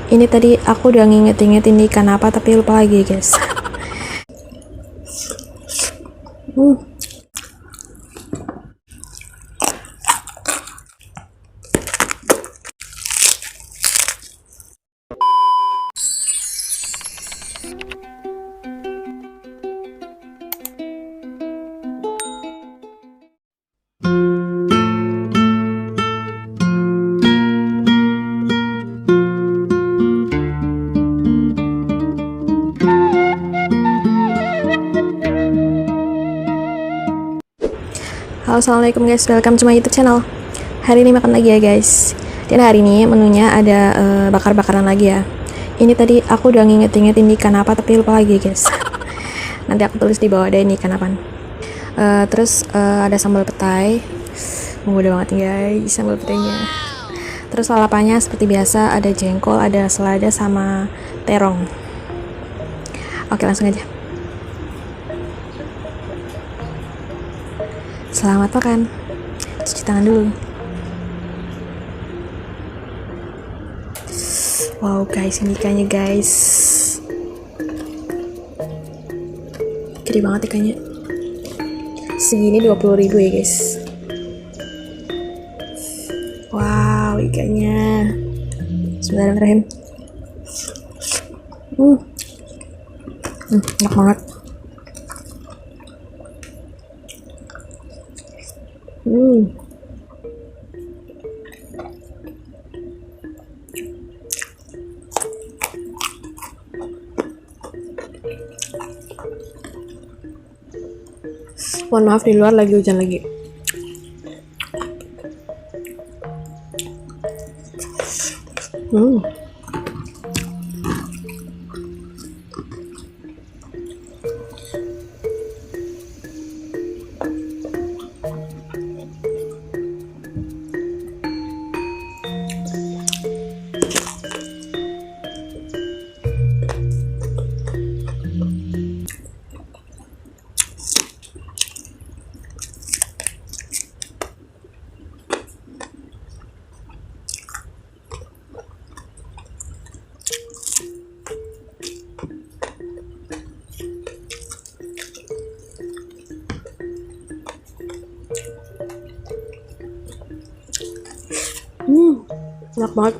Ini tadi aku udah nginget-ngingetin ikan apa tapi lupa lagi guys. Halo, assalamualaikum guys, welcome to my YouTube channel. Hari ini makan lagi ya guys. Dan hari ini menunya ada bakar-bakaran lagi ya. Ini tadi aku udah nginget-ngingetin ikan apa tapi lupa lagi guys. Nanti aku tulis di bawah deh ini ikan apaan. Terus ada sambal petai. Muda banget nih guys sambal petainya. Terus lalapannya seperti biasa ada jengkol, ada selada sama terong. Oke, langsung aja. Selamat makan. Cuci tangan dulu. Wow guys, ini ikannya guys. Gede banget ikannya. Segini 20.000 ya guys. Wow, ikannya. Bismillahirrahmanirrahim. Enak banget. Mohon maaf di luar lagi hujan lagi. Enak banget.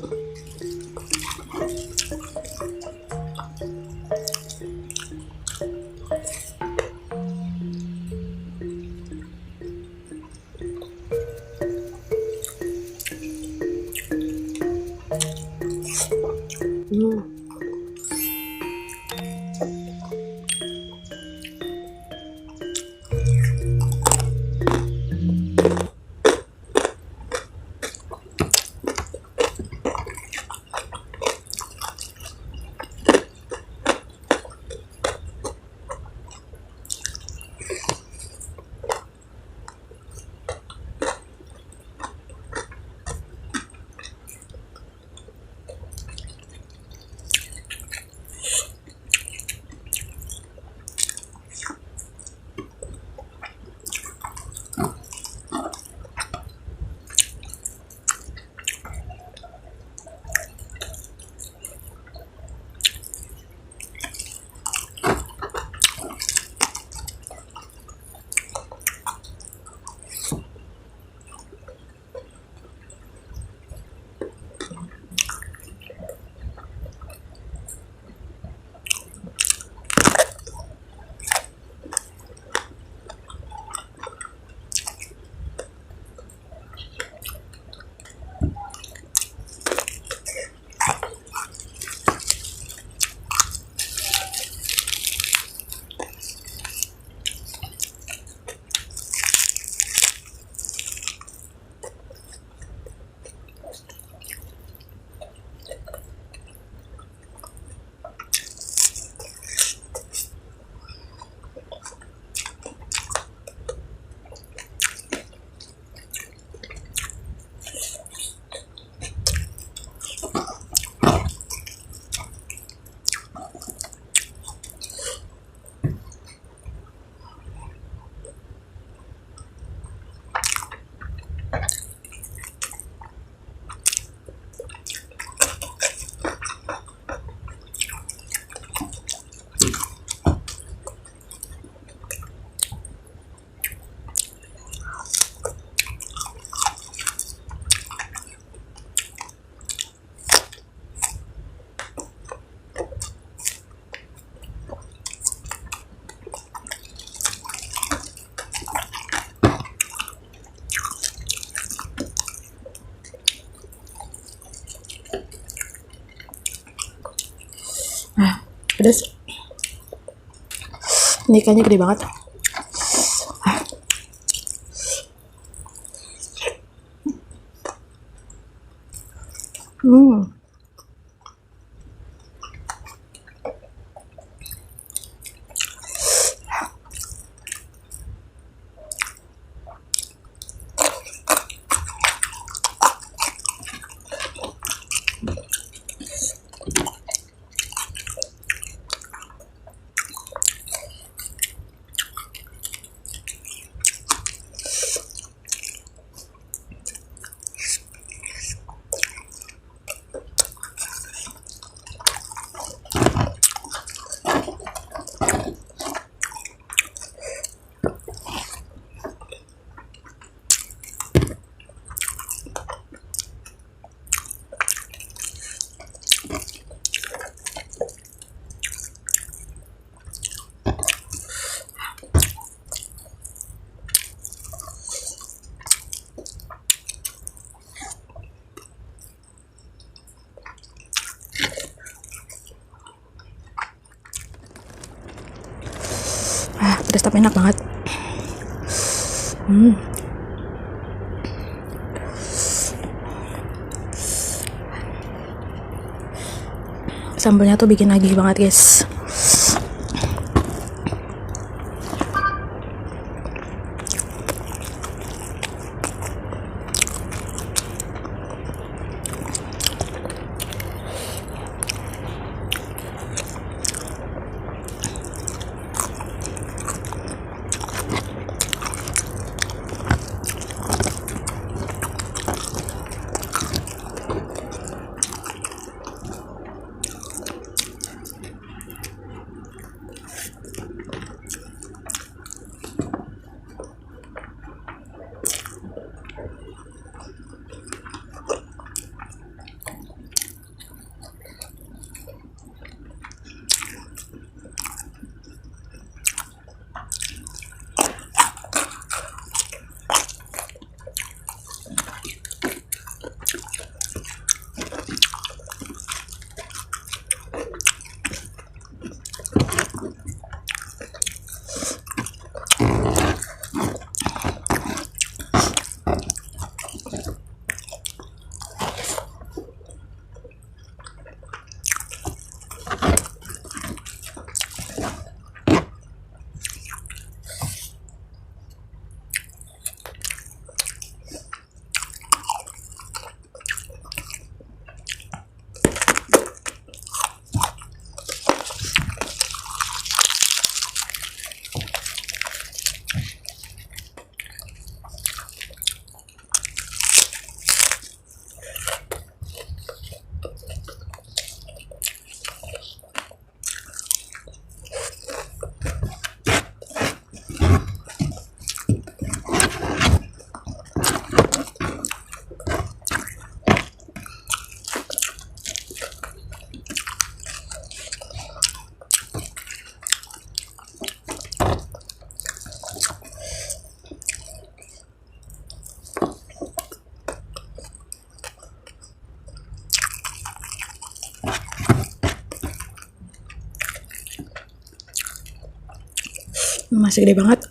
pedas. Ini ikannya gede banget. Hmm. Pedas tapi enak banget. Sambalnya tuh bikin nagih banget guys. Masih gede banget.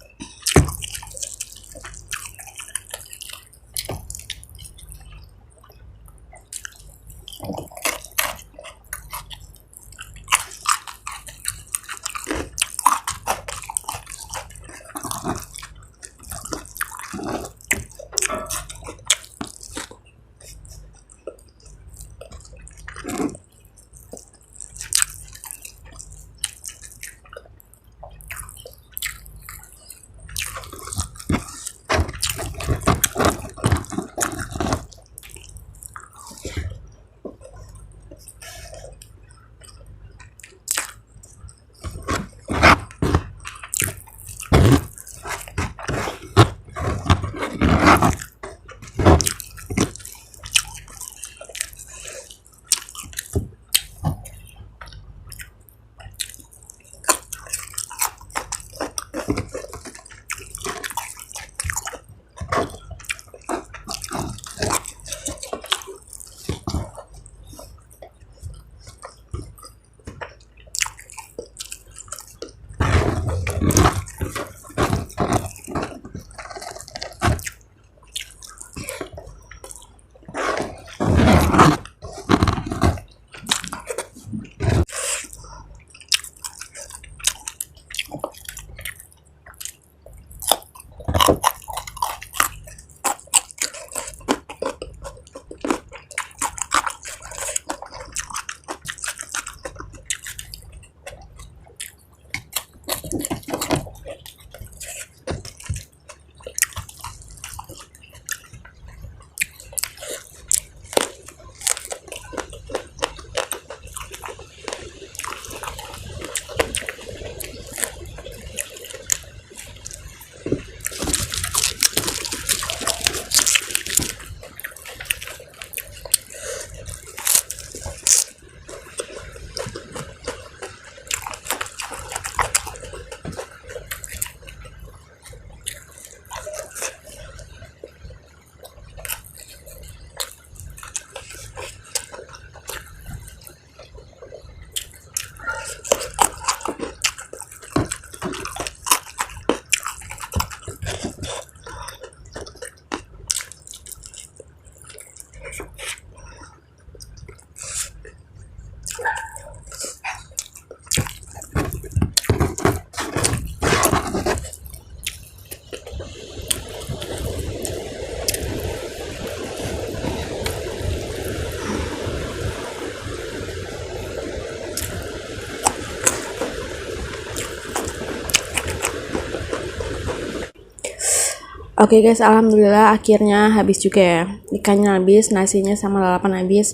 Oke guys, alhamdulillah akhirnya habis juga ya. Ikannya habis, nasinya sama lalapan habis.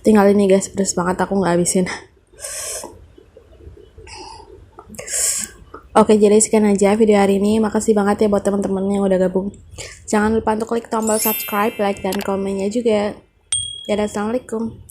Tinggal ini guys, pedes banget aku nggak habisin. Oke, jadi sekian aja video hari ini. Makasih banget ya buat teman-teman yang udah gabung. Jangan lupa untuk klik tombol subscribe, like, dan komennya juga. Dadah, assalamualaikum.